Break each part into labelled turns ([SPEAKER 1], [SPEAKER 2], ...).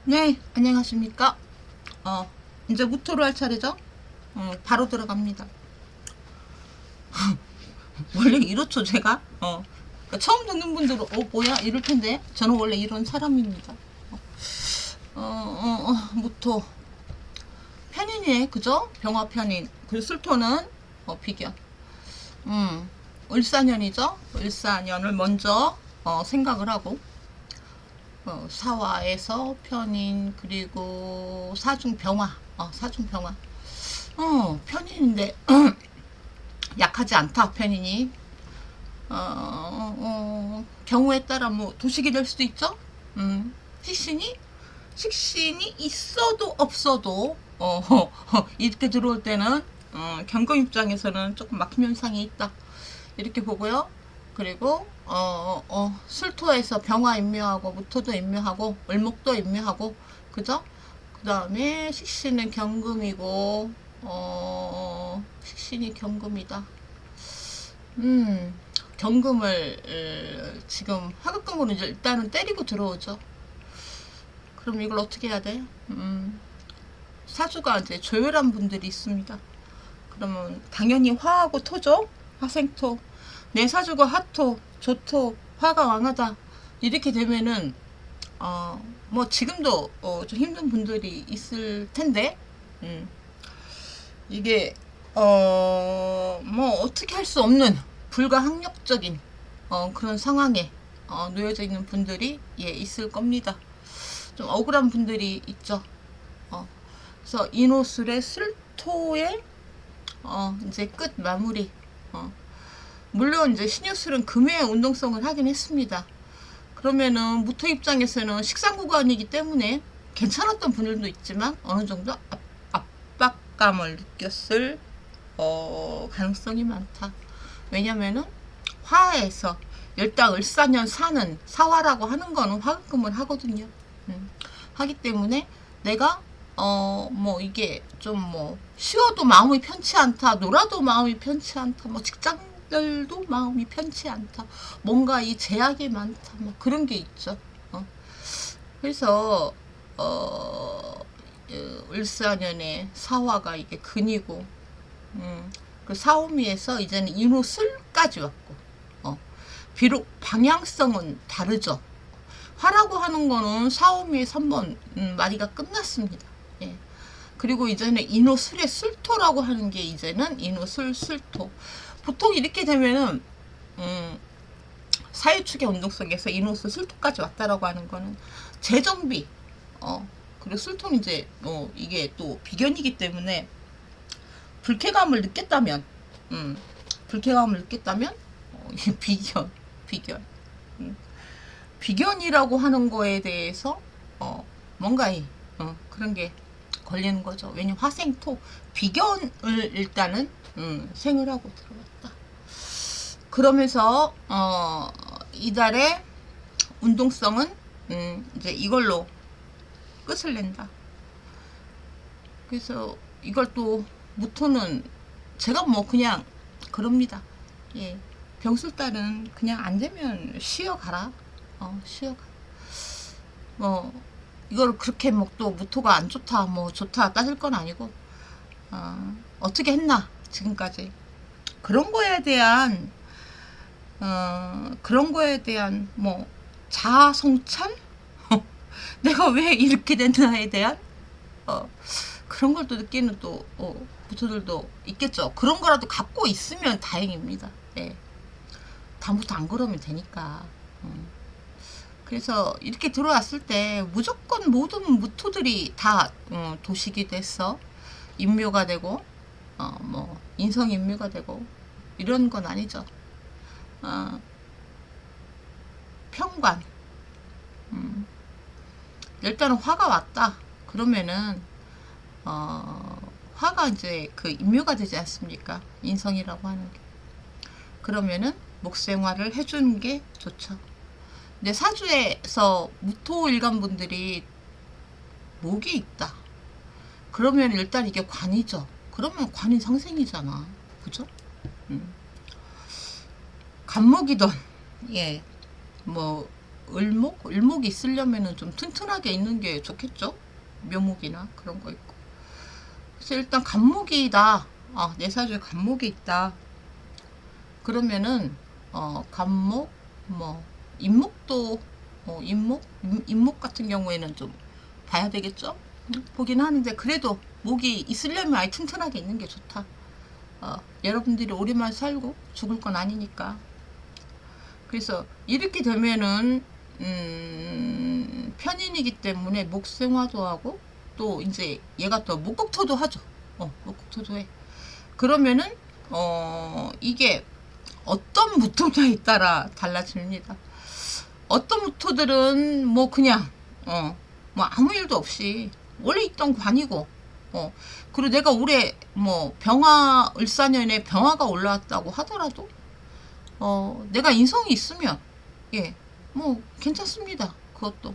[SPEAKER 1] 네, 안녕하십니까. 어, 이제 무토로 할 차례죠? 바로 들어갑니다. 원래 이렇죠, 제가? 그러니까 처음 듣는 분들은, 뭐야? 이럴 텐데. 저는 원래 이런 사람입니다. 무토. 편인이에, 그죠? 병화 편인. 그리고 술토는, 비견. 음, 을사년이죠? 을사년을 먼저, 생각을 하고, 사화에서 편인, 그리고 사중병화. 사중병화. 편인인데 약하지 않다 편인이. 경우에 따라 뭐 도식이 될 수도 있죠. 식신이 식신이 있어도 없어도 이렇게 들어올 때는 경금 입장에서는 조금 막힘 현상이 있다 이렇게 보고요. 그리고 술토에서 병화 임묘하고 무토도 임묘하고 을목도 임묘하고 그죠? 그 다음에 식신은 경금이고 식신이 경금이다. 경금을 지금 하급금으로 이제 일단은 때리고 들어오죠. 그럼 이걸 어떻게 해야 돼? 사주가 이제 조율한 분들이 있습니다. 그러면 당연히 화하고 토죠. 화생토. 내 사주가 화토, 조토, 화가 왕하다. 이렇게 되면은 뭐 지금도 좀 힘든 분들이 있을 텐데 이게 뭐 어떻게 할 수 없는 불가항력적인 그런 상황에 놓여져 있는 분들이 있을 겁니다. 좀 억울한 분들이 있죠. 그래서 인호술의 술토의 이제 끝 마무리. 물론 이제 신유술은 금의 운동성을 하긴 했습니다. 그러면은 무토 입장에서는 식상 구간이기 때문에 괜찮았던 분들도 있지만 어느 정도 압박감을 느꼈을 가능성이 많다. 왜냐면은 화에서 일단 을사년 사는 사화라고 하는 거는 화금을 하거든요. 하기 때문에 내가 뭐 이게 좀 뭐 쉬어도 마음이 편치 않다, 놀아도 마음이 편치 않다, 뭐 직장들도 마음이 편치 않다, 뭔가 이 제약이 많다, 뭐 그런 게 있죠. 그래서 을사년에 사화가 이게 근이고, 그 사오미에서 이제는 인호술까지 왔고, 비록 방향성은 다르죠. 화라고 하는 거는 사오미의 3번 마디가 끝났습니다. 예. 그리고 이제는 인호술의 술토라고 하는 게 이제는 인호술 술토. 보통 이렇게 되면은 사유축의 운동성에서 인호술 술토까지 왔다라고 하는 거는 재정비. 그리고 술토는 이제 이게 또 비견이기 때문에 불쾌감을 느꼈다면, 불쾌감을 느꼈다면 비견, 비견. 비견이라고 하는 거에 대해서 뭔가 그런 게 걸리는 거죠. 왜냐면 화생토 비견을 일단은 생을 하고 들어왔다. 그러면서 이달의 운동성은 이제 이걸로 끝을 낸다. 그래서 이걸 또 무토는 제가 뭐 그냥 그럽니다. 예. 병술달은 그냥 안 되면 쉬어가라. 쉬어가. 뭐 이걸 그렇게 뭐 또 무토가 안 좋다, 뭐 좋다 따질 건 아니고 어떻게 했나 지금까지 그런 거에 대한 뭐 자아 성찰? 내가 왜 이렇게 됐나에 대한 그런 걸 또 느끼는 또 무토들도 있겠죠. 그런 거라도 갖고 있으면 다행입니다. 네. 다음부터 안 그러면 되니까. 그래서 이렇게 들어왔을 때 무조건 모든 무토들이 다 도식이 돼서 인묘가 되고 뭐 인성 인묘가 되고 이런 건 아니죠. 평관. 일단은 화가 왔다. 그러면은 화가 이제 그 인묘가 되지 않습니까? 인성이라고 하는 게. 그러면은 목생활을 해주는 게 좋죠. 근데 사주에서 무토 일간분들이 목이 있다. 그러면 일단 이게 관이죠. 그러면 관인 상생이잖아. 그죠? 간목이던 뭐 을목이 있으려면은 좀 튼튼하게 있는 게 좋겠죠. 묘목이나 그런 거 있고. 그래서 일단 간목이다. 내 사주에 간목이 있다. 그러면은 간목, 뭐 임목도 임목 같은 경우에는 좀 봐야 되겠죠. 보긴 하는데 그래도 목이 있으려면 아예 튼튼하게 있는 게 좋다. 여러분들이 오래만 살고 죽을 건 아니니까. 그래서 이렇게 되면은 편인이기 때문에 목생화도 하고 또 이제 얘가 또 목국토도 하죠. 목국토도 해. 그러면은 이게 어떤 무토냐에 따라 달라집니다. 어떤 무토들은 뭐 그냥 뭐 아무 일도 없이 원래 있던 관이고 그리고 내가 올해 뭐 병화 을사년에 병화가 올라왔다고 하더라도 내가 인성이 있으면 뭐 괜찮습니다. 그것도.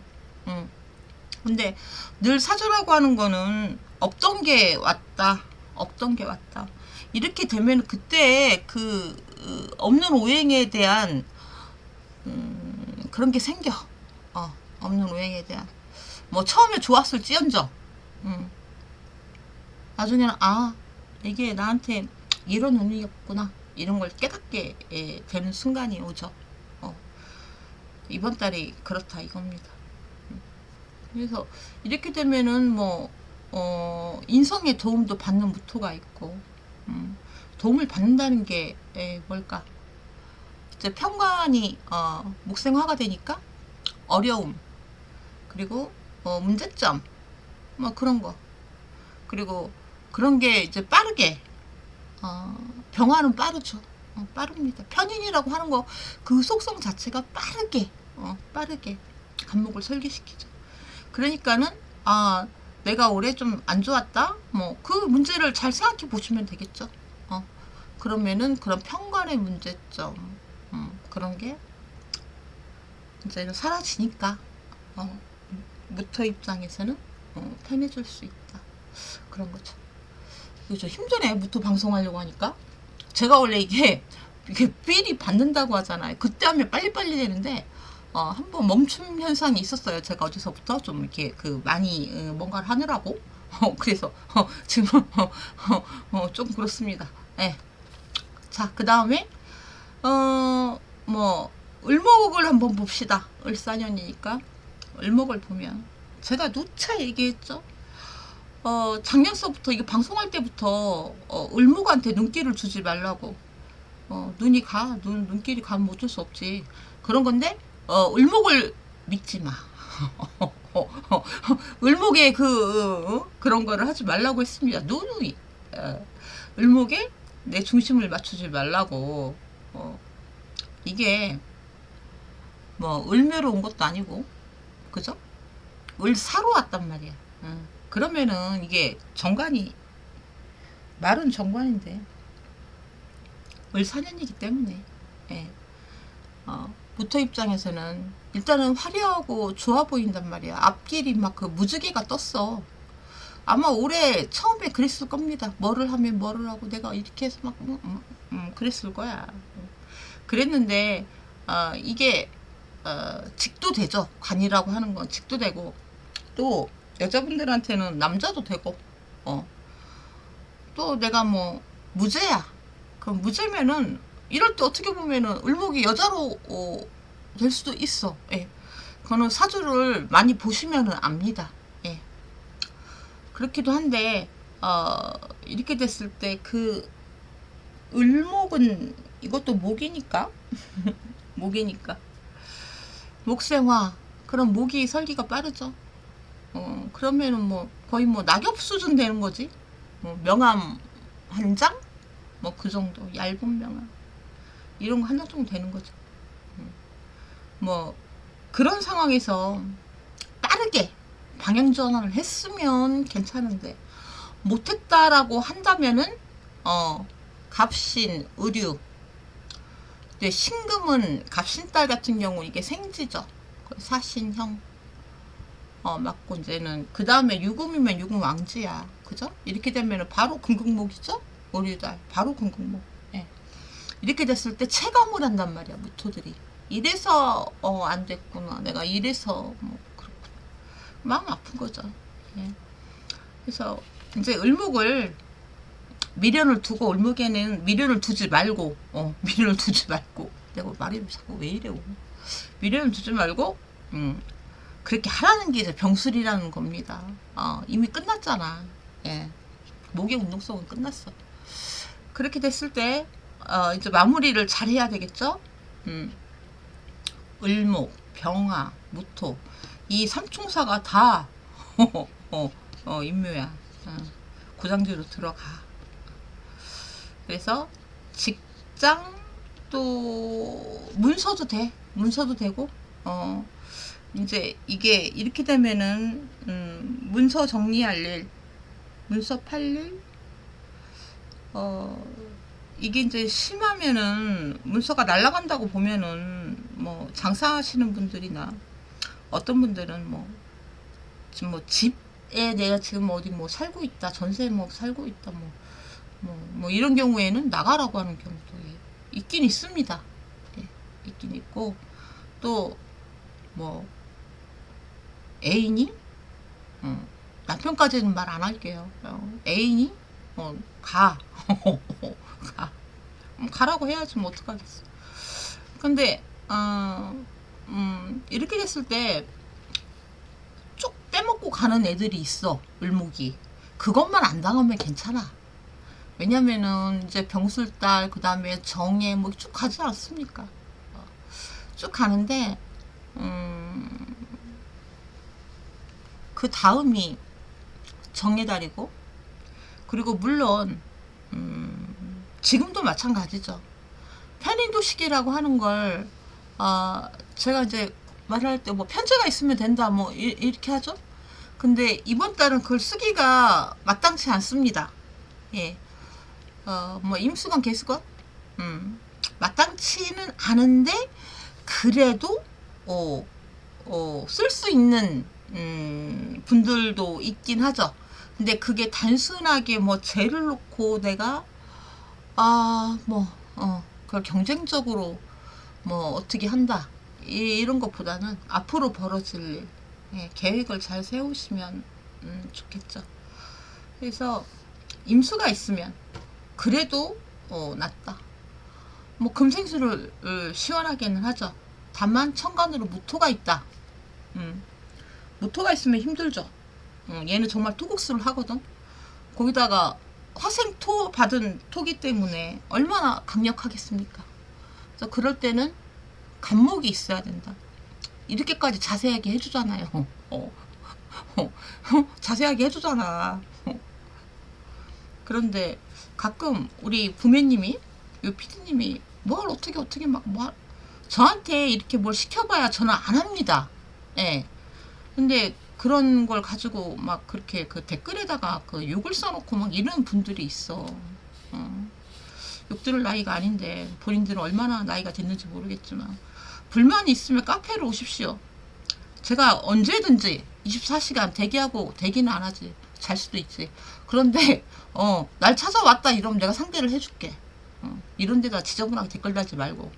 [SPEAKER 1] 근데 늘 사주라고 하는 거는 없던 게 왔다. 이렇게 되면 그때 그 없는 오행에 대한 그런 게 생겨. 없는 오행에 대한. 뭐 처음에 좋았을지언정 나중에는 이게 나한테 이런 운이었구나 이런 걸 깨닫게 되는 순간이 오죠. 이번 달이 그렇다 이겁니다. 그래서 이렇게 되면은 뭐 인성의 도움도 받는 무토가 있고 도움을 받는다는 게 뭘까? 이제 편관이 목생화가 되니까 어려움 그리고 문제점 뭐 그런 거 그리고 그런 게 이제 빠르게 병화는 빠르죠. 빠릅니다. 편인이라고 하는 거 그 속성 자체가 빠르게 간목을 설계시키죠. 그러니까는 내가 올해 좀 안 좋았다. 뭐 그 문제를 잘 생각해 보시면 되겠죠. 그러면은 그런 편관의 문제점 그런 게 이제 사라지니까 무토 입장에서는 편해질 수 있다. 그런 거죠. 이거 좀 힘드네. 무토 방송하려고 하니까. 제가 원래 이게 삘이 받는다고 하잖아요. 그때 하면 빨리빨리 되는데 한번 멈춤 현상이 있었어요. 제가 어디서부터 좀 이렇게 많이 뭔가를 하느라고. 그래서 지금 좀 그렇습니다. 네. 자, 그 다음에 뭐 을목을 한번 봅시다. 을사년이니까 을목을 보면 제가 누차 얘기했죠. 작년서부터 이게 방송할 때부터 을목한테 눈길을 주지 말라고. 눈길이 가면 어쩔 수 없지. 그런 건데 을목을 믿지 마. 을목에 그런 거를 하지 말라고 했습니다. 누누이 을목에 내 중심을 맞추지 말라고. 이게 뭐 을묘로 온 것도 아니고 그죠? 을사로 왔단 말이야. 그러면은 이게 정관이 말은 정관인데 을사년이기 때문에 무토 입장에서는 일단은 화려하고 좋아 보인단 말이야. 앞길이 막 그 무지개가 떴어. 아마 올해 처음에 그랬을 겁니다. 뭐를 하면 뭐를 하고 내가 이렇게 해서 막 그랬을 거야. 그랬는데 이게 직도 되죠. 관이라고 하는 건 직도 되고 또 여자분들한테는 남자도 되고 또 내가 뭐 무죄야. 그럼 무죄면은 이럴 때 어떻게 보면은 을목이 여자로 될 수도 있어. 그거는 사주를 많이 보시면은 압니다. 그렇기도 한데 이렇게 됐을 때 그 을목은 이것도 목이니까 목이니까 목생화 그럼 목이 설기가 빠르죠. 그러면은 뭐 거의 뭐 낙엽 수준 되는 거지. 명암 한 장? 뭐 그 정도 얇은 명암 이런 거 하나 정도 되는 거죠. 뭐 그런 상황에서 빠르게 방향 전환을 했으면 괜찮은데 못했다라고 한다면은 갑신, 의류. 근데 신금은 갑신달 같은 경우 이게 생지죠. 사신형. 맞고 이제는 그 다음에 유금이면 유금 왕지야. 그죠? 이렇게 되면은 바로 금극목이죠. 의류달 바로 금극목. 이렇게 됐을 때 체감을 한단 말이야 무토들이. 이래서 안 됐구나. 내가 이래서 뭐 그렇구나. 마음 아픈 거죠. 예. 그래서 이제 을목을 미련을 두고 을목에는 미련을 두지 말고 미련을 두지 말고 내가 말이 자꾸 왜 이래 미련을 두지 말고 그렇게 하라는 게 이제 병술이라는 겁니다. 이미 끝났잖아. 예. 목의 운동성은 끝났어. 그렇게 됐을 때 이제 마무리를 잘 해야 되겠죠. 을목, 병화, 무토 이 삼총사가 다 임묘야. 고장지로 들어가. 그래서 직장 또 문서도 돼. 문서도 되고 이제 이게 이렇게 되면은 문서 정리할 일, 문서 팔 일, 이게 이제 심하면은 문서가 날아간다고 보면은 뭐 장사하시는 분들이나 어떤 분들은 뭐 지금 뭐 집에 내가 지금 어디 뭐 살고 있다, 전세 뭐 살고 있다, 뭐 이런 경우에는 나가라고 하는 경우도 있긴 있습니다. 예, 있긴 있고 또 뭐 애인이 남편까지는 말 안 할게요. 애인이 가 가라고 해야지 뭐 어떡하겠어. 근데 이렇게 됐을 때 쭉 빼먹고 가는 애들이 있어. 을목이 그것만 안 당하면 괜찮아. 왜냐면은 이제 병술달 그 다음에 정해 뭐 쭉 가지 않습니까? 쭉 가는데 그 다음이 정해달이고 그리고 물론 지금도 마찬가지죠. 편인도식이라고 하는 걸 제가 이제 말할 때 뭐 편제가 있으면 된다 뭐 이렇게 하죠. 근데 이번 달은 그걸 쓰기가 마땅치 않습니다. 예. 뭐 임수건 개수건 마땅치는 않은데 그래도 쓸 수 있는 분들도 있긴 하죠. 근데 그게 단순하게 뭐 죄를 놓고 내가 그걸 경쟁적으로 뭐 어떻게 한다 이런 것보다는 앞으로 벌어질 일, 예, 계획을 잘 세우시면 좋겠죠. 그래서 임수가 있으면 그래도 낫다. 뭐 금생수를 시원하게는 하죠. 다만 천간으로 무토가 있다. 무토가 있으면 힘들죠. 얘는 정말 토국수를 하거든. 거기다가 화생토 받은 토기 때문에 얼마나 강력하겠습니까? 그래서 그럴 때는 간목이 있어야 된다. 이렇게까지 자세하게 해주잖아요. 자세하게 해주잖아. 그런데 가끔 우리 부모님이, 요 피디님이 뭘 어떻게 막 저한테 이렇게 뭘 시켜봐야 저는 안 합니다. 예. 근데 그런 걸 가지고 막 그렇게 그 댓글에다가 그 욕을 써놓고 막 이런 분들이 있어. 욕 들을 나이가 아닌데 본인들은 얼마나 나이가 됐는지 모르겠지만 불만이 있으면 카페로 오십시오. 제가 언제든지 24시간 대기는 안 하지. 잘 수도 있지. 그런데 날 찾아왔다 이러면 내가 상대를 해줄게. 이런 데다 지저분하게 댓글 달지 말고.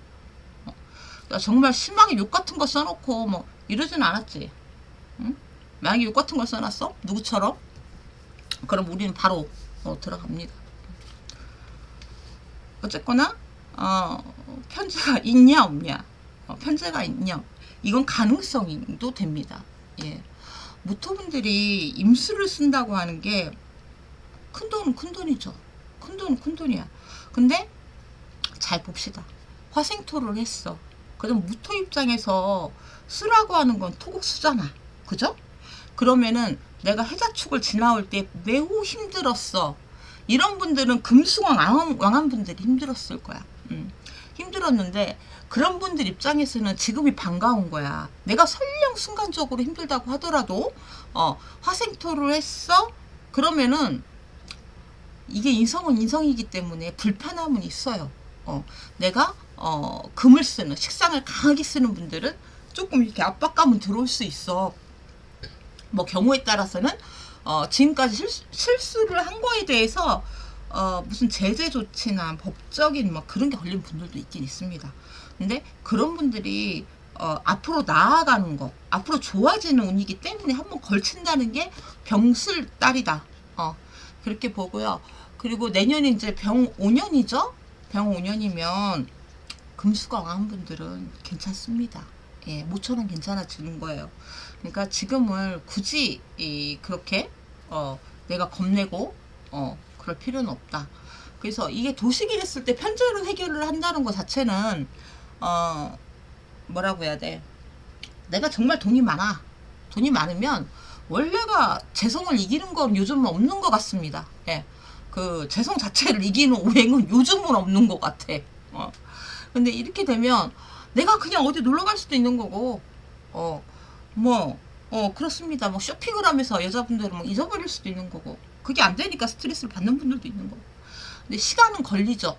[SPEAKER 1] 정말 심하게 욕 같은 거 써놓고 뭐 이러진 않았지. 응? 만약에 욕 같은 걸 써놨어? 누구처럼? 그럼 우리는 바로 들어갑니다. 어쨌거나 편제가 있냐 없냐, 편제가 있냐, 이건 가능성도 됩니다. 예. 무토분들이 임수를 쓴다고 하는 게 큰돈은 큰돈이죠. 큰돈은 큰돈이야. 근데 잘 봅시다. 화생토를 했어. 그럼 무토 입장에서 쓰라고 하는 건 토국수잖아. 그죠? 그러면은 내가 해자축을 지나올 때 매우 힘들었어. 이런 분들은 금수강 왕한 분들이 힘들었을 거야. 힘들었는데 그런 분들 입장에서는 지금이 반가운 거야. 내가 설령 순간적으로 힘들다고 하더라도 화생토를 했어? 그러면은 이게 인성은 인성이기 때문에 불편함은 있어요. 내가 금을 쓰는, 식상을 강하게 쓰는 분들은 조금 이렇게 압박감은 들어올 수 있어. 뭐 경우에 따라서는 지금까지 실수를 한 거에 대해서 무슨 제재 조치나 법적인 뭐 그런 게 걸린 분들도 있긴 있습니다. 근데 그런 분들이 앞으로 나아가는 거, 앞으로 좋아지는 운이기 때문에 한번 걸친다는 게 병술달이다. 그렇게 보고요. 그리고 내년이 이제 병 5년이죠? 병 5년이면 금수가 왕한 분들은 괜찮습니다. 예, 모처럼 괜찮아지는 거예요. 그러니까 지금을 굳이 그렇게 내가 겁내고 그럴 필요는 없다. 그래서 이게 도식이 됐을 때 편제로 해결을 한다는 것 자체는 뭐라고 해야 돼? 내가 정말 돈이 많아. 돈이 많으면 원래가 재성을 이기는 건 요즘은 없는 것 같습니다. 예. 그 재성 자체를 이기는 오행은 요즘은 없는 것 같아. 근데 이렇게 되면 내가 그냥 어디 놀러 갈 수도 있는 거고, 그렇습니다. 뭐 쇼핑을 하면서 여자분들은 뭐 잊어버릴 수도 있는 거고, 그게 안 되니까 스트레스를 받는 분들도 있는 거고. 근데 시간은 걸리죠.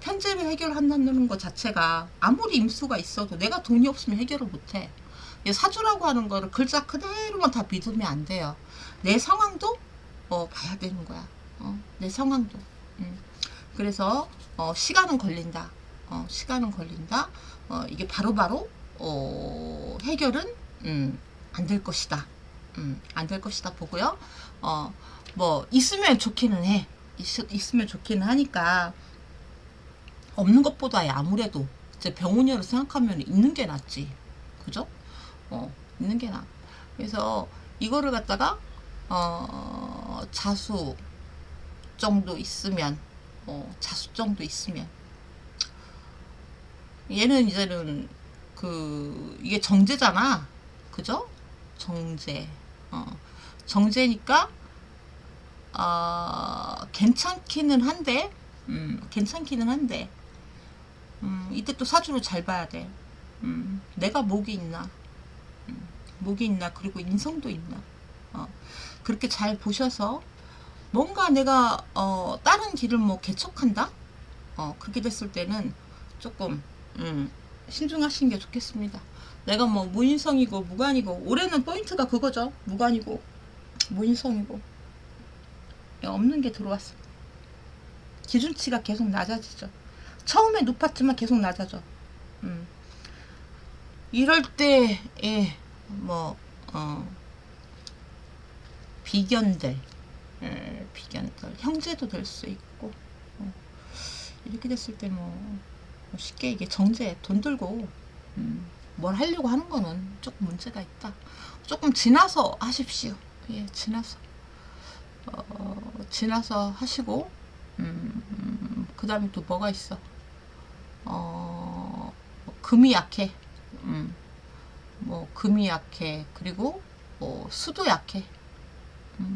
[SPEAKER 1] 편제를 해결한다는 것 자체가 아무리 임수가 있어도 내가 돈이 없으면 해결을 못해. 사주라고 하는 거를 글자 그대로만 다 믿으면 안 돼요. 내 상황도 봐야 되는 거야. 내 상황도. 그래서 시간은 걸린다. 시간은 걸린다. 이게 바로바로 해결은 안 될 것이다. 안 될 것이다 보고요. 뭐 있으면 좋기는 해. 있으면 좋기는 하니까 없는 것보다 아무래도 이제 병원이라고 생각하면 있는 게 낫지. 그죠? 있는 게 나아. 그래서 이거를 갖다가 자수 정도 있으면 자수 정도 있으면 얘는 이제는 이게 정제잖아. 그죠? 정제. 정제니까 괜찮기는 한데 괜찮기는 한데 이때 또 사주를 잘 봐야 돼. 내가 목이 있나, 목이 있나, 그리고 인성도 있나. 그렇게 잘 보셔서 뭔가 내가 다른 길을 뭐 개척한다. 그렇게 됐을 때는 조금 신중하시는 게 좋겠습니다. 내가 뭐 무인성이고 무관이고, 올해는 포인트가 그거죠. 무관이고 무인성이고 없는 게 들어왔어. 기준치가 계속 낮아지죠. 처음에 높았지만 계속 낮아져. 이럴 때에 뭐 비견들, 비견들 형제도 될 수 있고, 이렇게 됐을 때 뭐 쉽게 이게 정제, 돈 들고 뭘 하려고 하는 거는 조금 문제가 있다. 조금 지나서 하십시오. 예, 지나서 하시고, 그 다음에 또 뭐가 있어? 금이 약해. 뭐 금이 약해. 그리고 수도 약해.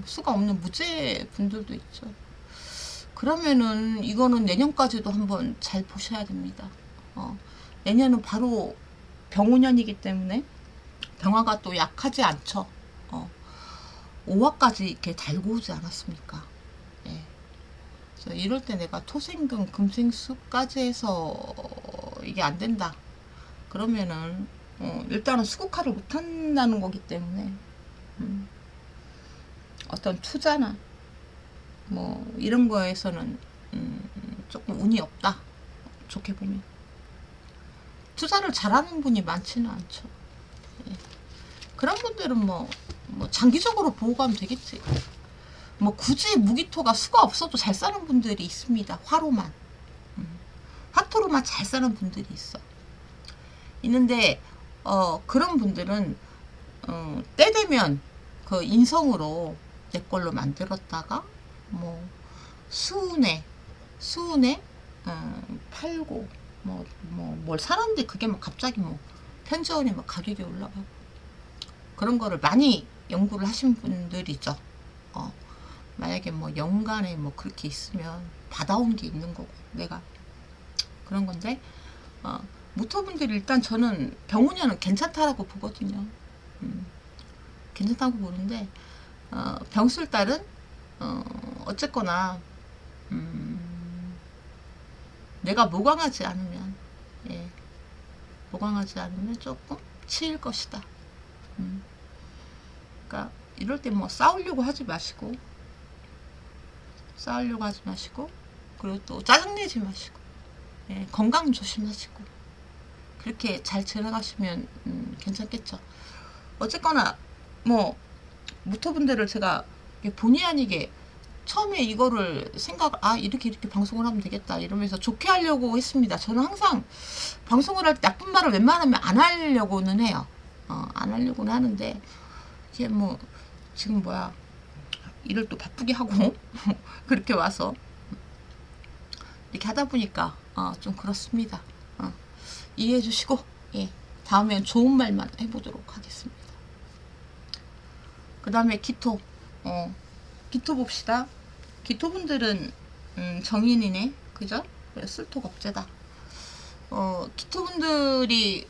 [SPEAKER 1] 수가 없는 무죄 분들도 있죠. 그러면은 이거는 내년까지도 한번 잘 보셔야 됩니다. 내년은 바로 병오년이기 때문에 병화가 또 약하지 않죠. 5화까지 이렇게 달고 오지 않았습니까? 예. 그래서 이럴 때 내가 토생금, 금생수까지 해서 이게 안 된다. 그러면은 일단은 수국화를 못 한다는 거기 때문에 어떤 투자나 뭐 이런 거에서는 조금 운이 없다. 좋게 보면 투자를 잘하는 분이 많지는 않죠. 예. 그런 분들은 뭐 장기적으로 보고 가면 되겠지. 뭐 굳이 무기토가 수가 없어도 잘 사는 분들이 있습니다. 화로만, 화토로만 잘 사는 분들이 있는데 그런 분들은 때 되면 그 인성으로 내 걸로 만들었다가 뭐 수운에 팔고 뭘 사는데 그게 뭐 갑자기 뭐 편저원에 뭐 가격이 올라가고, 그런 거를 많이 연구를 하신 분들이죠. 만약에 뭐 연간에 뭐 그렇게 있으면 받아온 게 있는 거고, 내가 그런 건데, 모토분들이 일단 저는 병운년은 괜찮다라고 보거든요. 괜찮다고 보는데, 병술달은 어쨌거나 내가 모강하지 않으면, 모강하지 않으면 조금 치일 것이다. 그러니까 이럴 때 뭐 싸우려고 하지 마시고, 그리고 또 짜증내지 마시고, 건강 조심하시고, 그렇게 잘 지나가시면 괜찮겠죠. 어쨌거나 뭐 무토분들을 제가 본의 아니게 처음에 이거를 이렇게 방송을 하면 되겠다 이러면서 좋게 하려고 했습니다. 저는 항상 방송을 할 때 나쁜 말을 웬만하면 안 하려고는 해요. 안 하려고는 하는데 이게 뭐 지금 일을 또 바쁘게 하고 그렇게 와서 이렇게 하다 보니까 좀 그렇습니다. 이해해 주시고, 예, 다음엔 좋은 말만 해보도록 하겠습니다. 그 다음에 기토 봅시다. 기토분들은 정인이네, 그죠? 쓸토겁제다. 기토분들이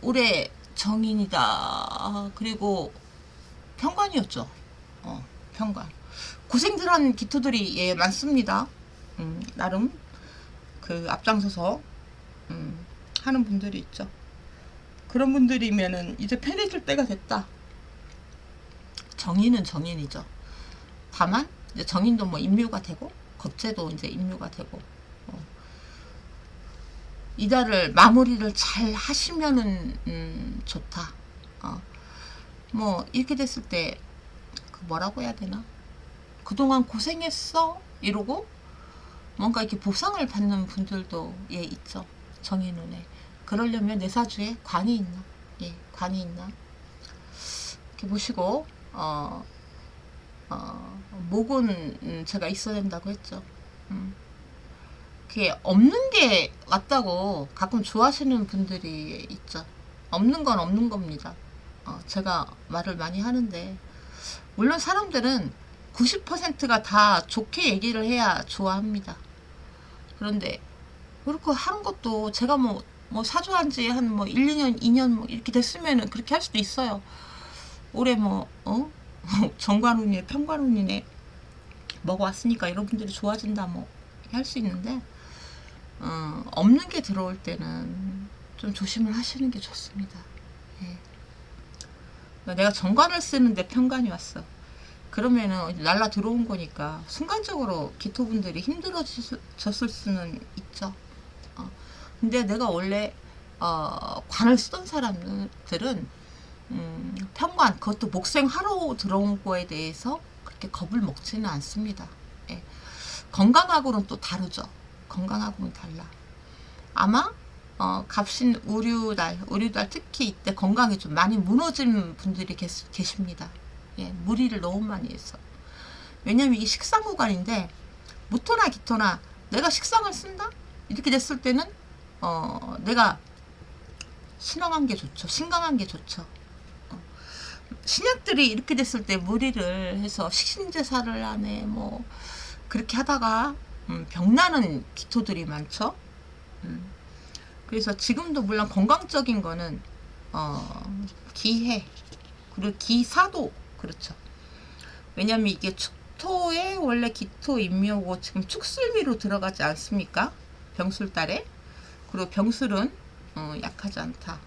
[SPEAKER 1] 올해 정인이다. 그리고 평관이었죠. 평관. 고생들한 기토들이 예 많습니다. 나름 그 앞장서서 하는 분들이 있죠. 그런 분들이면은 이제 편해질 때가 됐다. 정인은 정인이죠. 다만 이제 정인도 뭐 인묘가 되고 겁제도 이제 인묘가 되고 이달을 마무리를 잘 하시면은 좋다. 뭐 이렇게 됐을 때 뭐라고 해야 되나? 그동안 고생했어 이러고 뭔가 이렇게 보상을 받는 분들도 예 있죠. 정인운에. 그러려면 내 사주에 관이 있나? 예, 관이 있나? 이렇게 보시고 목은 제가 있어야 된다고 했죠. 그게 없는 게 맞다고 가끔 좋아하시는 분들이 있죠. 없는 건 없는 겁니다. 제가 말을 많이 하는데 물론 사람들은 90%가 다 좋게 얘기를 해야 좋아합니다. 그런데 그렇게 하는 것도 제가 뭐 사주한 지 한 1, 2년, 2년 뭐 이렇게 됐으면은 그렇게 할 수도 있어요. 올해 정관운이네, 평관운이네 먹어왔으니까 여러분들이 좋아진다 할 수 있는데 없는 게 들어올 때는 좀 조심을 하시는 게 좋습니다. 예. 내가 정관을 쓰는데 평관이 왔어. 그러면은 날라 들어온 거니까 순간적으로 기토분들이 힘들어졌을 수는 있죠. 근데 내가 원래 관을 쓰던 사람들은 평관, 그것도 목생하러 들어온 거에 대해서 그렇게 겁을 먹지는 않습니다. 예. 건강하고는 또 다르죠. 건강하고는 달라. 아마 갑신 우류달 특히 이때 건강이 좀 많이 무너진 분들이 계십니다. 예, 무리를 너무 많이 해서. 왜냐면 이게 식상구간인데 무토나 기토나 내가 식상을 쓴다? 이렇게 됐을 때는 내가 신강한 게 좋죠. 신강한 게 좋죠. 신약들이 이렇게 됐을 때 무리를 해서 식신제사를 하네 그렇게 하다가 병나는 기토들이 많죠. 그래서 지금도 물론 건강적인 거는 기해 그리고 기사도 그렇죠. 왜냐면 이게 축토에 원래 기토 인묘고 지금 축술미로 들어가지 않습니까? 병술달에. 그리고 병술은 약하지 않다.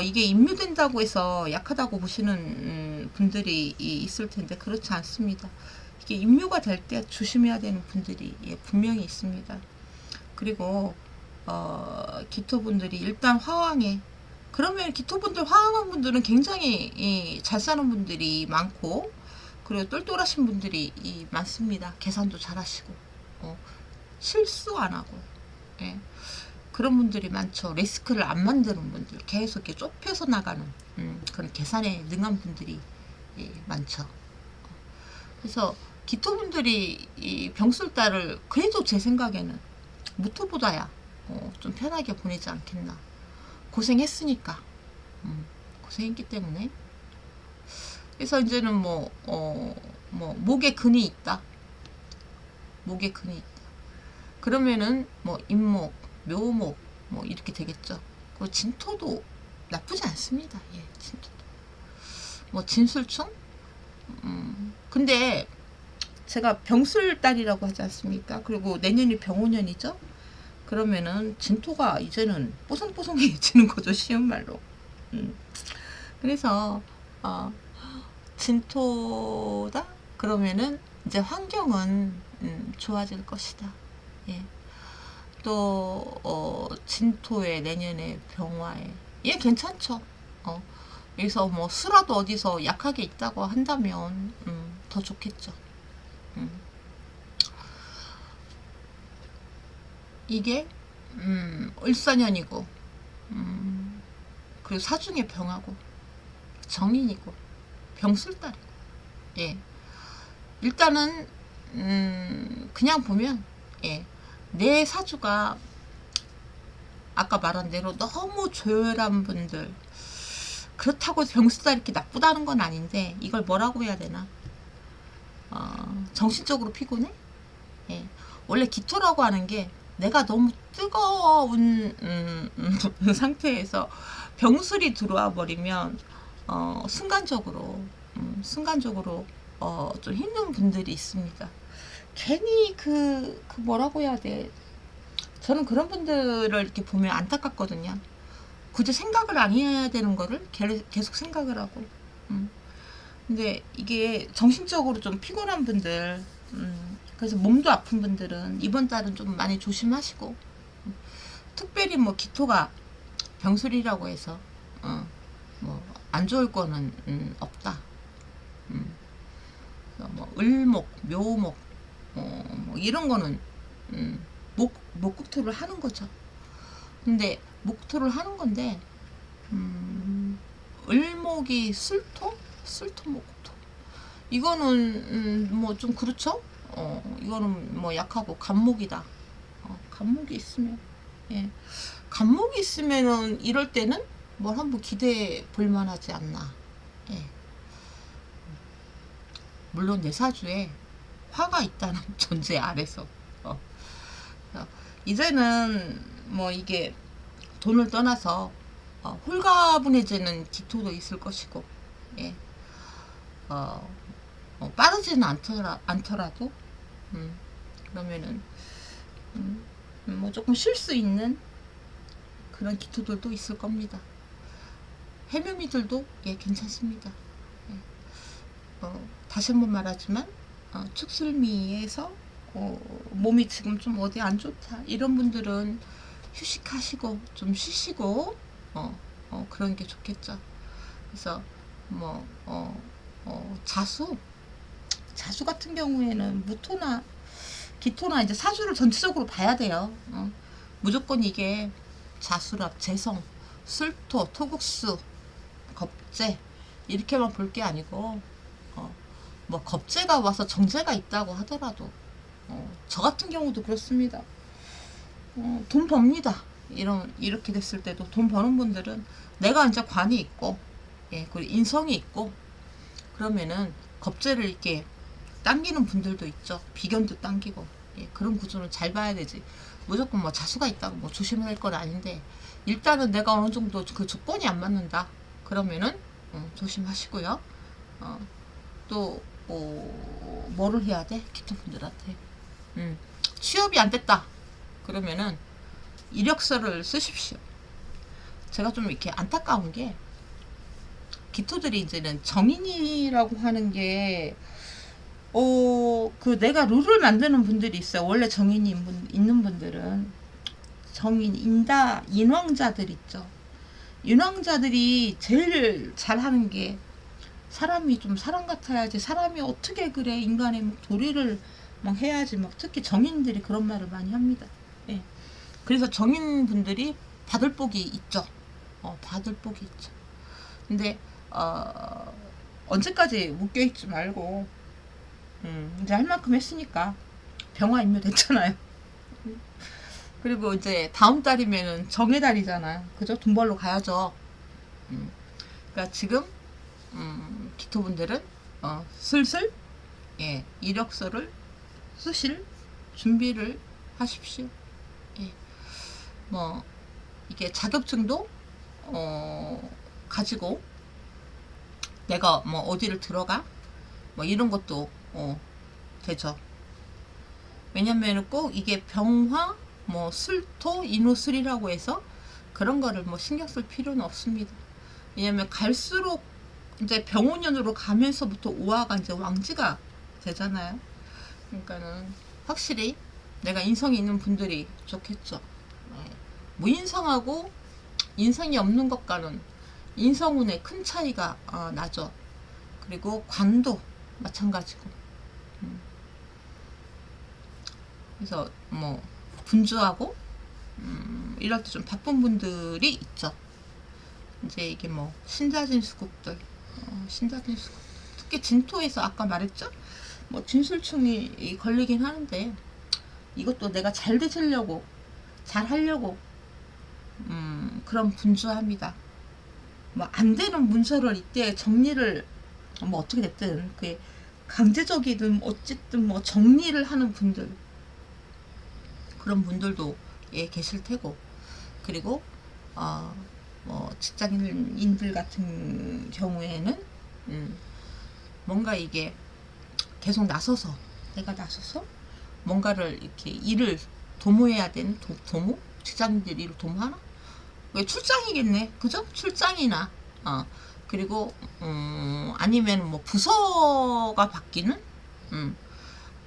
[SPEAKER 1] 이게 인묘된다고 해서 약하다고 보시는 분들이 있을 텐데 그렇지 않습니다. 이게 인묘가 될 때 조심해야 되는 분들이 분명히 있습니다. 그리고 기토분들이 일단 화왕에, 그러면 기토분들 화왕한 분들은 굉장히 잘 사는 분들이 많고 그리고 똘똘하신 분들이 많습니다. 계산도 잘 하시고 실수 안 하고 예. 그런 분들이 많죠. 리스크를 안 만드는 분들, 계속 이렇게 좁혀서 나가는 그런 계산에 능한 분들이 많죠. 그래서 기토분들이 이 병술달을 그래도 제 생각에는 무토보다야 좀 편하게 보내지 않겠나. 고생했으니까. 고생했기 때문에. 그래서 이제는 목에 근이 있다. 목에 근이 있다. 그러면은 임목, 묘목 이렇게 되겠죠. 그 진토도 나쁘지 않습니다. 예, 진토도. 진술충? 근데 제가 병술달이라고 하지 않습니까? 그리고 내년이 병오년이죠. 그러면은 진토가 이제는 뽀송뽀송해지는 거죠. 쉬운 말로. 그래서 진토다? 그러면은 이제 환경은 좋아질 것이다. 예. 또 진토에 내년에 병화에 얘 괜찮죠. 그래서 뭐 수라도 어디서 약하게 있다고 한다면 더 좋겠죠. 이게 을사년이고 그리고 사중에 병하고 정인이고 병술달이고 예. 일단은 그냥 보면 예. 내 사주가 아까 말한 대로 너무 조열한 분들 그렇다고 병수다 이렇게 나쁘다는 건 아닌데 이걸 뭐라고 해야 되나 정신적으로 피곤해? 예. 원래 기토라고 하는 게 내가 너무 뜨거운 상태에서 병술이 들어와 버리면 순간적으로 좀 힘든 분들이 있습니다. 괜히 그 뭐라고 해야 돼. 저는 그런 분들을 이렇게 보면 안타깝거든요. 굳이 생각을 안 해야 되는 거를 계속 생각을 하고. 근데 이게 정신적으로 좀 피곤한 분들, 그래서 몸도 아픈 분들은 이번 달은 좀 많이 조심하시고, 특별히 뭐 기토가 병술이라고 해서 뭐 안 좋을 거는 없다. 뭐 을목, 묘목, 뭐 이런 거는 목국토를 하는 거죠. 근데 목토를 하는 건데 을목이 술토 목토 이거는 뭐 좀 그렇죠. 이거는 뭐 약하고 간목이다. 간목이 있으면 예. 간목이 있으면은 이럴 때는 뭘 한번 기대해 볼 만하지 않나. 예. 물론 내 사주에 화가 있다는 존재 아래서 이제는 뭐 이게 돈을 떠나서 홀가분해지는 기토도 있을 것이고 예. 빠르지는 않더라도 그러면은 뭐 조금 쉴 수 있는 그런 기토들도 있을 겁니다. 해묘미들도 예 괜찮습니다. 예. 다시 한번 말하지만 축술미에서 몸이 지금 좀 어디 안 좋다 이런 분들은 휴식하시고 좀 쉬시고 그런 게 좋겠죠. 그래서 뭐 자수 같은 경우에는 무토나 기토나 이제 사주를 전체적으로 봐야 돼요. 무조건 이게 자수랍, 재성, 술토, 토국수, 겁재 이렇게만 볼 게 아니고 뭐 겁재가 와서 정재가 있다고 하더라도 저 같은 경우도 그렇습니다. 돈 법니다. 이렇게 됐을 때도 돈 버는 분들은 내가 이제 관이 있고 예, 그리고 인성이 있고 그러면은 겁재를 이렇게 당기는 분들도 있죠. 비견도 당기고 예, 그런 구조는 잘 봐야 되지. 무조건 뭐 자수가 있다고 뭐 조심해야 할 건 아닌데 일단은 내가 어느 정도 그 조건이 안 맞는다. 그러면은 조심하시고요. 또 뭐를 해야 돼? 기토분들한테 취업이 안 됐다. 그러면은 이력서를 쓰십시오. 제가 좀 이렇게 안타까운 게 기토들이 이제는 정인이라고 하는 게 그 내가 룰을 만드는 분들이 있어요. 원래 정인이 있는 분들은 정인, 인왕자들 있죠. 인왕자들이 제일 잘하는 게 사람이 좀 사람 같아야지. 사람이 어떻게 그래? 인간의 막 도리를 막 해야지. 막 특히 정인들이 그런 말을 많이 합니다. 예. 그래서 정인분들이 받을 복이 있죠. 받을 복이 있죠. 근데 언제까지 묶여있지 말고 이제 할 만큼 했으니까 병화 임묘 됐잖아요. 그리고 이제 다음 달이면은 정의 달이잖아요. 그죠? 돈 벌러 가야죠. 그러니까 지금 기토분들은 슬슬 예, 이력서를 쓰실 준비를 하십시오. 예. 뭐 이게 자격증도 가지고 내가 뭐 어디를 들어가 뭐 이런 것도 되죠. 왜냐면 꼭 이게 병화 뭐 술토 인호술이라고 해서 그런 거를 뭐 신경 쓸 필요는 없습니다. 왜냐면 갈수록 이제 병오년으로 가면서부터 오화가 이제 왕지가 되잖아요. 그러니까는 확실히 내가 인성이 있는 분들이 좋겠죠. 무인성하고 인성이 없는 것과는 인성운에 큰 차이가 나죠. 그리고 관도 마찬가지고. 그래서 뭐 분주하고 이럴 때 좀 바쁜 분들이 있죠. 이제 이게 뭐 신자진수국들, 신자진수국, 특히 진토에서 아까 말했죠. 뭐 진술충이 걸리긴 하는데 이것도 내가 잘 되시려고, 잘 하려고 그런 분주합니다. 뭐 안 되는 문서를 이때 정리를 뭐 어떻게 됐든 그게 강제적이든 어쨌든 뭐 정리를 하는 분들, 그런 분들도 계실 테고, 그리고 뭐 직장인들 같은 경우에는 뭔가 이게 계속 나서서, 내가 나서서 뭔가를 이렇게 일을 도모해야 되는 도모? 직장인들이 일을 도모하나? 왜 출장이겠네, 그죠? 출장이나 그리고 아니면 뭐 부서가 바뀌는,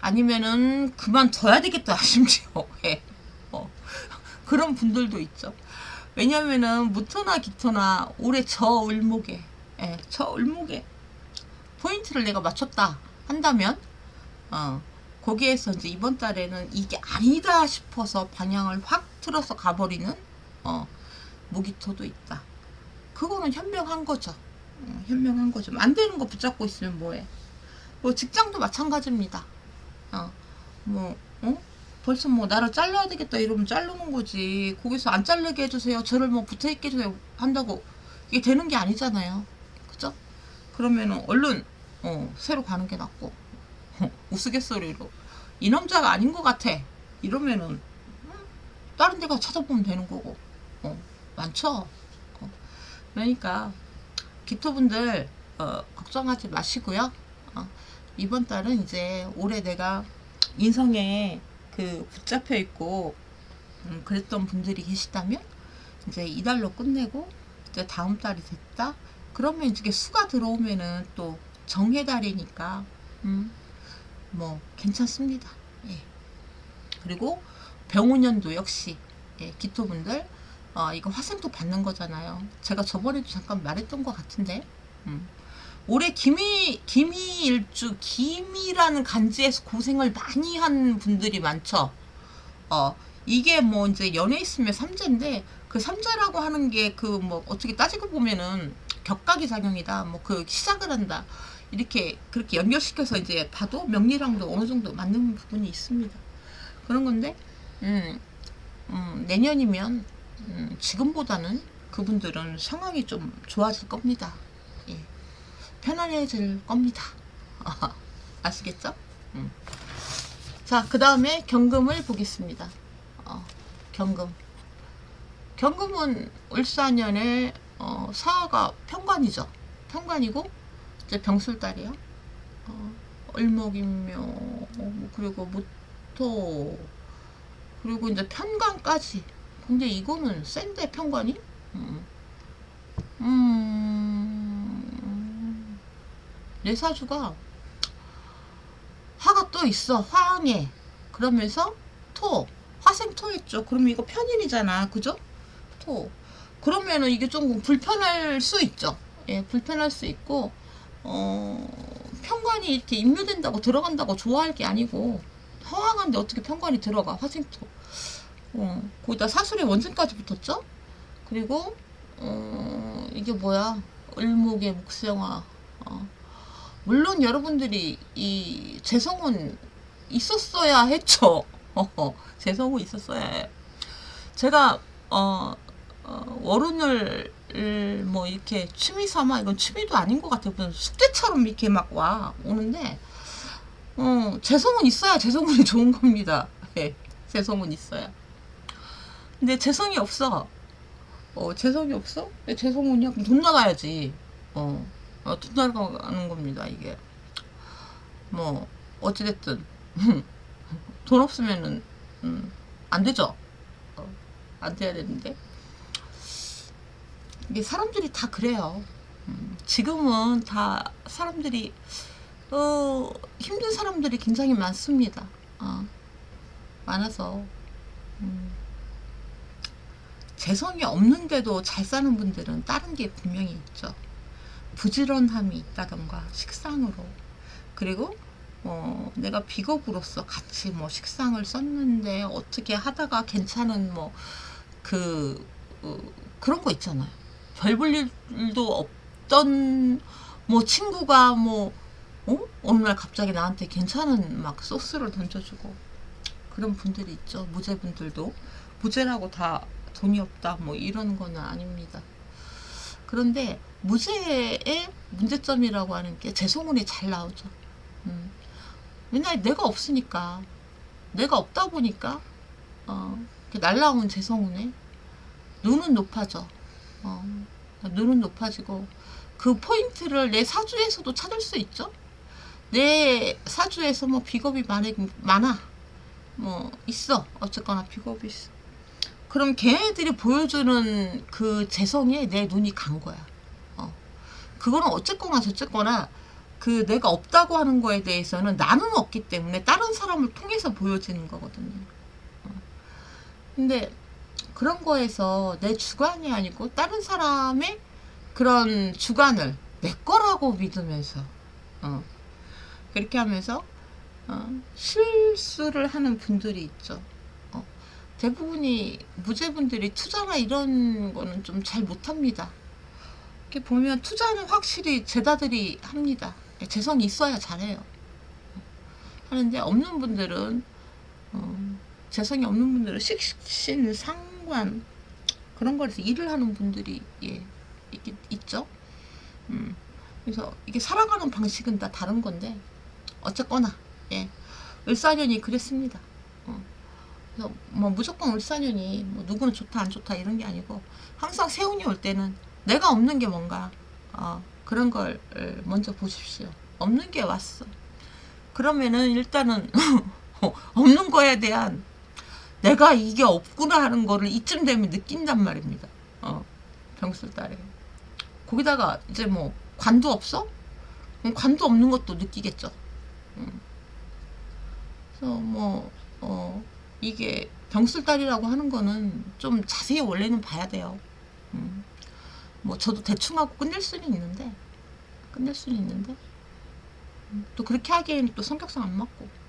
[SPEAKER 1] 아니면은 그만둬야 되겠다 심지어 그런 분들도 있죠. 왜냐면은 무토나 기토나 올해 저 을목에, 저 을목에 포인트를 내가 맞췄다 한다면 거기에서 이제 이번 달에는 이게 아니다 싶어서 방향을 확 틀어서 가버리는 무기토도 있다. 그거는 현명한 거죠. 현명한 거죠. 안 되는 거 붙잡고 있으면 뭐해. 뭐 직장도 마찬가지입니다. 벌써 뭐 나를 잘라야 되겠다 이러면 자르는 거지. 거기서 안 자르게 해주세요, 저를 뭐 붙어있게 해주세요 한다고 이게 되는 게 아니잖아요. 그죠? 그러면은 얼른 새로 가는 게 낫고 우스갯소리로 이 남자가 아닌 것 같아 이러면은 다른 데 가서 찾아보면 되는 거고. 많죠. 그러니까 기토분들 걱정하지 마시고요. 이번 달은 이제 올해 내가 인성에 그 붙잡혀 있고 그랬던 분들이 계시다면 이제 이달로 끝내고 이제 다음 달이 됐다 그러면 이제 수가 들어오면은 또 정해달이니까 뭐 괜찮습니다. 그리고 병운년도 역시 기토분들 이거 화생토 받는 거잖아요. 제가 저번에도 잠깐 말했던 것 같은데 올해 기미일주, 기미라는 간지에서 고생을 많이 한 분들이 많죠. 이게 뭐 이제 연애 있으면 삼재인데 그 삼재라고 하는 게 그 뭐 어떻게 따지고 보면은 격각이 작용이다. 뭐 그 시작을 한다. 이렇게 그렇게 연결시켜서 이제 봐도 명리랑도 어느 정도 맞는 부분이 있습니다. 그런 건데 내년이면 지금보다는 그분들은 상황이 좀 좋아질 겁니다. 편안해질 겁니다. 아시겠죠? 자, 그 다음에 경금을 보겠습니다. 경금은 을사년에 사화가 편관이죠. 편관이고 이제 병술달이에요. 을목인묘 그리고 무토 그리고 이제 편관까지. 근데 이거는 센데 편관이? 내 사주가 화가 또 있어. 화항에. 그러면서 토. 화생토 했죠. 그러면 이거 편인이잖아. 그죠? 토. 그러면은 이게 좀 불편할 수 있죠. 불편할 수 있고, 편관이 이렇게 임묘된다고 들어간다고 좋아할 게 아니고, 화항한데 어떻게 편관이 들어가. 화생토. 거기다 사술의 원생까지 붙었죠? 그리고, 이게 뭐야. 을목의 목생화. 물론 여러분들이 이 재성은 있었어야 했죠. 재성은 있었어야 해. 제가 월운을 뭐 이렇게 취미 삼아, 이건 취미도 아닌 것 같아요. 무슨 숙제처럼 이렇게 막 오는데 재성은 있어야 재성운이 좋은 겁니다. 재성은 있어야. 근데 재성이 없어. 재성이 없어? 재성운이 그럼 돈 나가야지. 돈 나가는 겁니다, 이게. 뭐, 어찌됐든. 돈 없으면은, 안 되죠? 안 돼야 되는데. 이게 사람들이 다 그래요. 지금은 다 사람들이, 힘든 사람들이 굉장히 많습니다. 많아서 재성이 없는데도 잘 사는 분들은 다른 게 분명히 있죠. 부지런함이 있다던가 식상으로, 그리고 내가 비겁으로서 같이 뭐 식상을 썼는데 어떻게 하다가 괜찮은 뭐 그런 거 있잖아요. 별 볼 일도 없던 뭐 친구가 뭐 어느 날 갑자기 나한테 괜찮은 막 소스를 던져주고, 그런 분들이 있죠. 무죄분들도. 무죄라고 다 돈이 없다 뭐 이런 거는 아닙니다. 그런데 무죄의 문제점이라고 하는 게 재소문이 잘 나오죠. 맨날 내가 없으니까, 내가 없다 보니까 날라온 재소문에 눈은 높아져. 눈은 높아지고 그 포인트를 내 사주에서도 찾을 수 있죠. 내 사주에서 뭐 비겁이 많아 뭐 있어. 어쨌거나 비겁이 있어. 그럼 걔네들이 보여주는 그 재성에 내 눈이 간 거야. 그거는 어쨌거나 저쨌거나 그 내가 없다고 하는 거에 대해서는 나는 없기 때문에 다른 사람을 통해서 보여지는 거거든요. 근데 그런 거에서 내 주관이 아니고 다른 사람의 그런 주관을 내 거라고 믿으면서 그렇게 하면서 실수를 하는 분들이 있죠. 대부분이 무죄분들이 투자나 이런 거는 좀 잘 못합니다. 이렇게 보면 투자는 확실히 제자들이 합니다. 재성이 있어야 잘해요. 하는데 없는 분들은 재성이 없는 분들은 식신, 상관 그런 거에서 일을 하는 분들이 있죠. 그래서 이게 살아가는 방식은 다 다른 건데 어쨌거나 을사년이 그랬습니다. 그래서 뭐 무조건 을사년이 뭐 누구는 좋다 안 좋다 이런 게 아니고 항상 세운이 올 때는 내가 없는 게 뭔가 그런 걸 먼저 보십시오. 없는 게 왔어. 그러면은 일단은 없는 거에 대한 내가 이게 없구나 하는 거를 이쯤 되면 느낀단 말입니다. 병술달에. 거기다가 이제 뭐 관도 없어? 관도 없는 것도 느끼겠죠. 그래서 뭐 이게 병술달이라고 하는 거는 좀 자세히 원래는 봐야 돼요. 뭐 저도 대충 하고 끝낼 수는 있는데 또 그렇게 하기에는 또 성격상 안 맞고.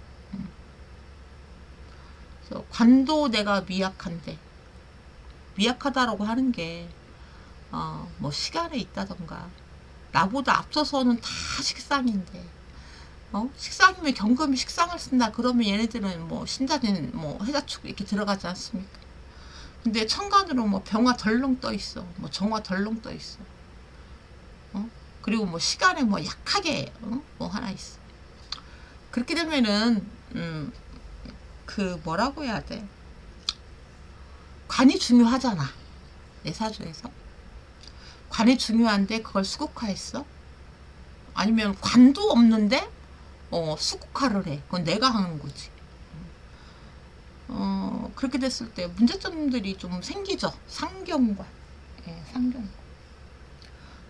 [SPEAKER 1] 그래서 관도 내가 미약한데, 미약하다라고 하는 게 뭐 시간에 있다던가 나보다 앞서서는 다 식상인데 식상이면 경금이 식상을 쓴다 그러면 얘네들은 뭐 신자는 뭐 해자축 이렇게 들어가지 않습니까? 근데 천간으로 뭐 병화 덜렁 떠 있어, 뭐 정화 덜렁 떠 있어. 그리고 뭐 시간에 뭐 약하게 뭐 하나 있어. 그렇게 되면은 그 뭐라고 해야 돼? 관이 중요하잖아. 내 사주에서 관이 중요한데 그걸 수국화했어? 아니면 관도 없는데 수국화를 해. 그건 내가 하는 거지. 그렇게 됐을 때 문제점들이 좀 생기죠. 상경관. 상경관.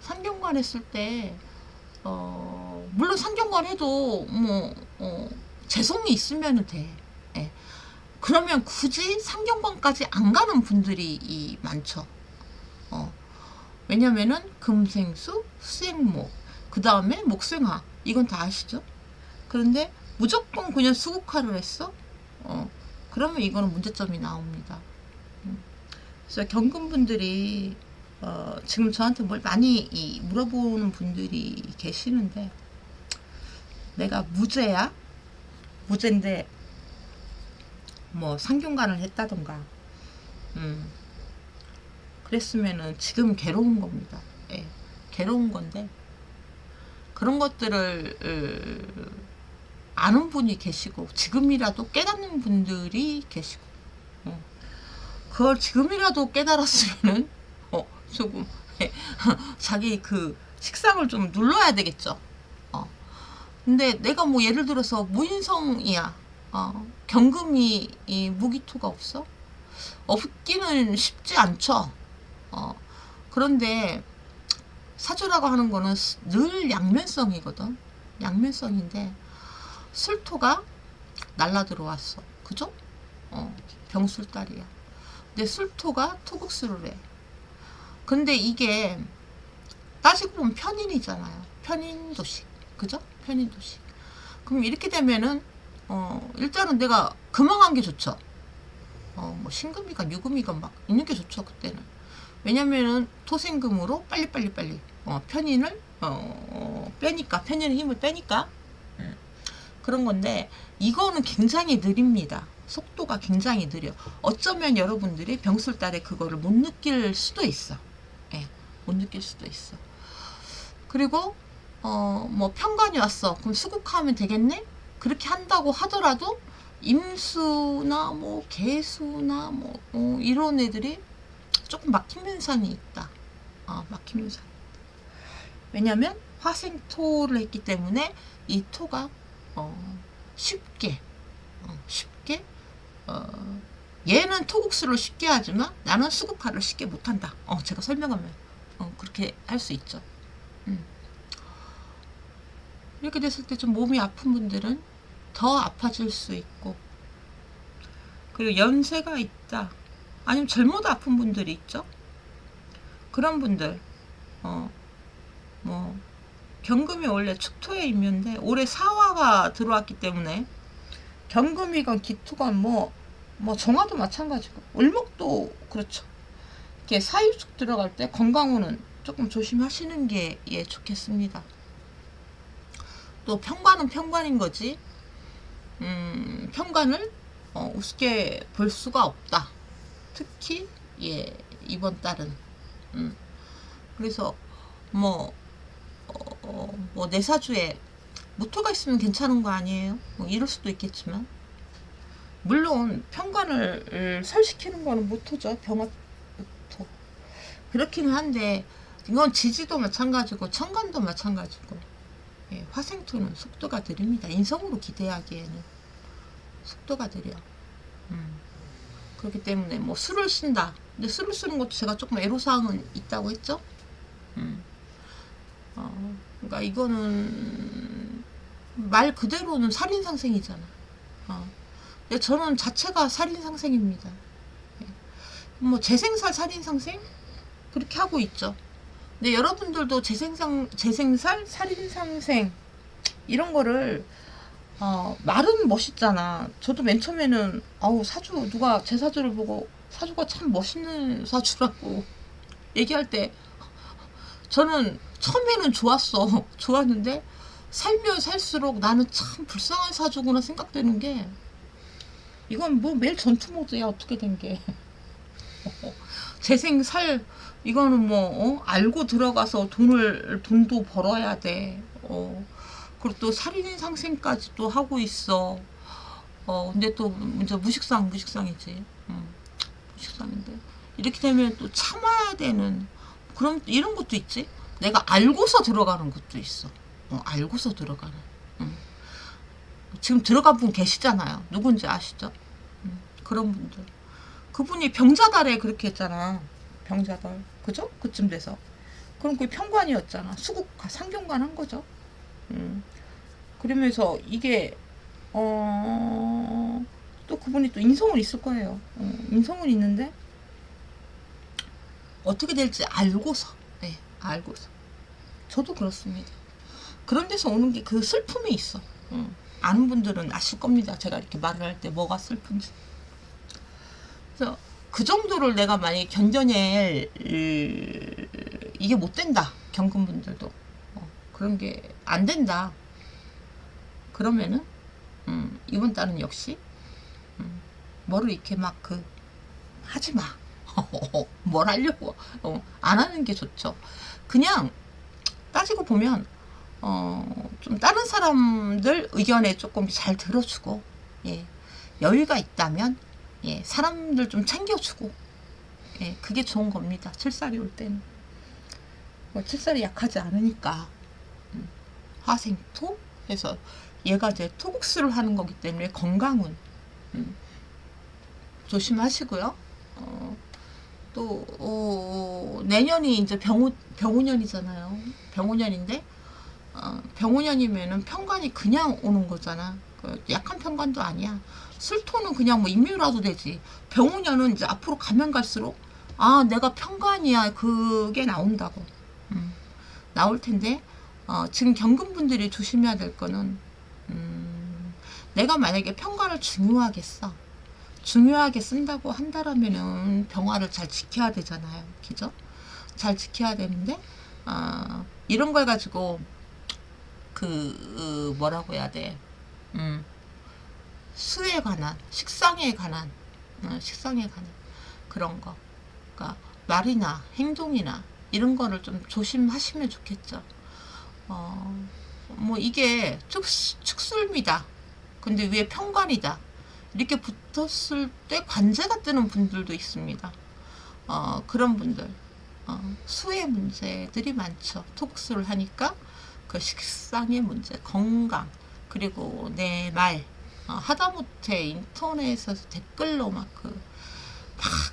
[SPEAKER 1] 상경관 했을 때 물론 상경관 해도 뭐 재성이 있으면 돼. 그러면 굳이 상경관까지 안 가는 분들이 많죠. 왜냐면은 금생수, 수생목, 그 다음에 목생화, 이건 다 아시죠? 그런데 무조건 그냥 수국화를 했어? 그러면 이거는 문제점이 나옵니다. 그래서 경금분들이 지금 저한테 뭘 많이 물어보는 분들이 계시는데, 내가 무죄야? 무죄인데 뭐 상경관을 했다던가 그랬으면은 지금 괴로운 겁니다. 괴로운 건데 그런 것들을 아는 분이 계시고 지금이라도 깨닫는 분들이 계시고 그걸 지금이라도 깨달았으면은 조금 자기 그 식상을 좀 눌러야 되겠죠. 근데 내가 뭐 예를 들어서 무인성이야. 경금이 무기토가 없어? 없기는 쉽지 않죠. 그런데 사주라고 하는 거는 늘 양면성이거든. 양면성인데 술토가 날라 들어왔어. 그죠? 병술달이야. 근데 술토가 토국수를 해. 근데 이게 따지고 보면 편인이잖아요. 편인도식. 그죠? 편인도식. 그럼 이렇게 되면은 일단은 내가 금왕한 게 좋죠. 뭐 신금이가 유금이가 막 있는 게 좋죠. 그때는. 왜냐면은 토생금으로 빨리 편인을 빼니까, 편인의 힘을 빼니까 그런 건데, 이거는 굉장히 느립니다. 속도가 굉장히 느려. 어쩌면 여러분들이 병술달에 그거를 못 느낄 수도 있어. 예, 못 느낄 수도 있어. 그리고 뭐 편관이 왔어. 그럼 수국하면 되겠네? 그렇게 한다고 하더라도 임수나 뭐 개수나 뭐 이런 애들이 조금 막힌 면상이 있다. 막힌 면상. 왜냐면 화생토를 했기 때문에 이 토가 쉽게 얘는 토국수를 쉽게 하지만 나는 수국화를 쉽게 못한다. 제가 설명하면 그렇게 할 수 있죠. 이렇게 됐을 때 좀 몸이 아픈 분들은 더 아파질 수 있고, 그리고 연세가 있다, 아니면 젊어도 아픈 분들이 있죠. 그런 분들 뭐 경금이 원래 축토의 임묘인데 올해 사화가 들어왔기 때문에 경금이건 기토건 뭐 정화도 마찬가지고 을목도 그렇죠. 이렇게 사유축 들어갈 때 건강운은 조금 조심하시는 게 좋겠습니다. 또 편관은 편관인 거지, 편관을 우습게 볼 수가 없다. 특히 이번 달은 그래서 뭐 내사주에 무토가 있으면 괜찮은 거 아니에요? 뭐 이럴 수도 있겠지만, 물론 편관을 설시키는 거는 무토죠. 병합 무토. 그렇기는 한데 이건 지지도 마찬가지고 천간도 마찬가지고, 화생토는 속도가 느립니다. 인성으로 기대하기에는 속도가 느려. 그렇기 때문에 뭐 술을 쓴다. 근데 술을 쓰는 것도 제가 조금 애로사항은 있다고 했죠. 그러니까 이거는 말 그대로는 살인상생이잖아. 근데 저는 자체가 살인상생입니다. 뭐 재생살 살인상생 그렇게 하고 있죠. 근데 여러분들도 재생살 살인상생 이런 거를 말은 멋있잖아. 저도 맨 처음에는 사주 누가 제 사주를 보고 사주가 참 멋있는 사주라고 얘기할 때 저는 처음에는 좋았는데 살면 살수록 나는 참 불쌍한 사주구나 생각되는 게, 이건 뭐 매일 전투 모드야. 어떻게 된 게 재생살 이거는 뭐 알고 들어가서 돈도 벌어야 돼. 그리고 또 살인 상생까지 또 하고 있어. 근데 또 이제 무식상이지. 무식상인데 이렇게 되면 또 참아야 되는, 그럼 이런 것도 있지. 내가 알고서 들어가는 것도 있어. 알고서 들어가는. 지금 들어간 분 계시잖아요. 누군지 아시죠? 그런 분들. 그분이 병자달에 그렇게 했잖아. 병자달. 그죠? 그쯤 돼서. 그럼 그게 편관이었잖아. 수국과 상경관 한 거죠. 그러면서 이게 또 그분이 또 인성은 있을 거예요. 인성은 있는데 어떻게 될지 알고서. 알고서. 저도 그렇습니다. 그런 데서 오는 게 그 슬픔이 있어. 아는 분들은 아실 겁니다. 제가 이렇게 말을 할 때 뭐가 슬픈지. 그래서 그 정도를 내가 만약에 견뎌낼 이게 못 된다. 겪은 분들도 그런 게 안 된다. 그러면은 이번 달은 역시 뭐를 이렇게 막 하지 마. 뭘 하려고 안 하는 게 좋죠. 그냥 따지고 보면 좀 다른 사람들 의견에 조금 잘 들어주고, 여유가 있다면 사람들 좀 챙겨주고, 그게 좋은 겁니다. 칠살이 올 때는 뭐 칠살이 약하지 않으니까. 화생토 해서 얘가 이제 토국수를 하는 거기 때문에 건강은 조심하시고요. 또 내년이 이제 병우년이잖아요. 병우년인데 병원년이면은 편관이 그냥 오는 거잖아. 약한 편관도 아니야. 술토는 그냥 뭐 임묘라도 되지. 병원년은 이제 앞으로 가면 갈수록 아 내가 편관이야 그게 나온다고. 나올 텐데 지금 경금분들이 조심해야 될 거는 내가 만약에 편관을 중요하게 쓴다고 한다라면은 병화를 잘 지켜야 되잖아요. 그죠? 잘 지켜야 되는데 이런 걸 가지고 뭐라고 해야 돼? 수에 관한, 식상에 관한 그런 거. 그러니까 말이나 행동이나 이런 거를 좀 조심하시면 좋겠죠. 뭐 이게 축술미다. 근데 위에 편관이다. 이렇게 붙었을 때 관제가 뜨는 분들도 있습니다. 그런 분들 수의 문제들이 많죠. 톡수를 하니까 그 식상의 문제, 건강, 그리고 내 말 하다못해 인터넷에서 댓글로 막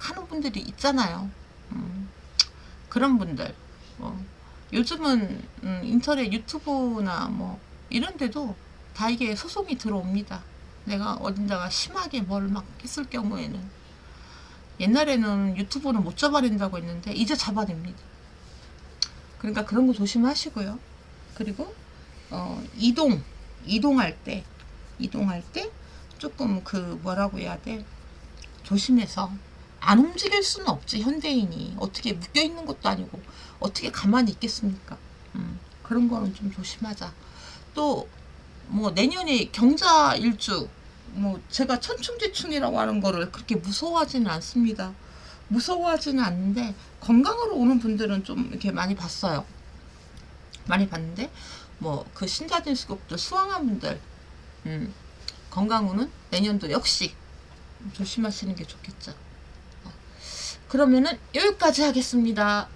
[SPEAKER 1] 하는 분들이 있잖아요. 그런 분들 요즘은 인터넷 유튜브나 뭐 이런 데도 다 이게 소송이 들어옵니다. 내가 어딘가가 심하게 뭘 막 했을 경우에는. 옛날에는 유튜브는 못 잡아낸다고 했는데 이제 잡아냅니다. 그러니까 그런 거 조심하시고요. 그리고 이동할 때 조금 뭐라고 해야 돼? 조심해서 안 움직일 수는 없지. 현대인이 어떻게 묶여 있는 것도 아니고 어떻게 가만히 있겠습니까? 그런 거는 좀 조심하자. 또 뭐 내년에 경자일주 뭐 제가 천충지충이라고 하는 거를 그렇게 무서워하지는 않습니다. 무서워하지는 않는데 건강으로 오는 분들은 좀 이렇게 많이 봤어요. 많이 봤는데 뭐 신자진수국도 수왕한 분들 건강운은 내년도 역시 조심하시는 게 좋겠죠. 그러면은 여기까지 하겠습니다.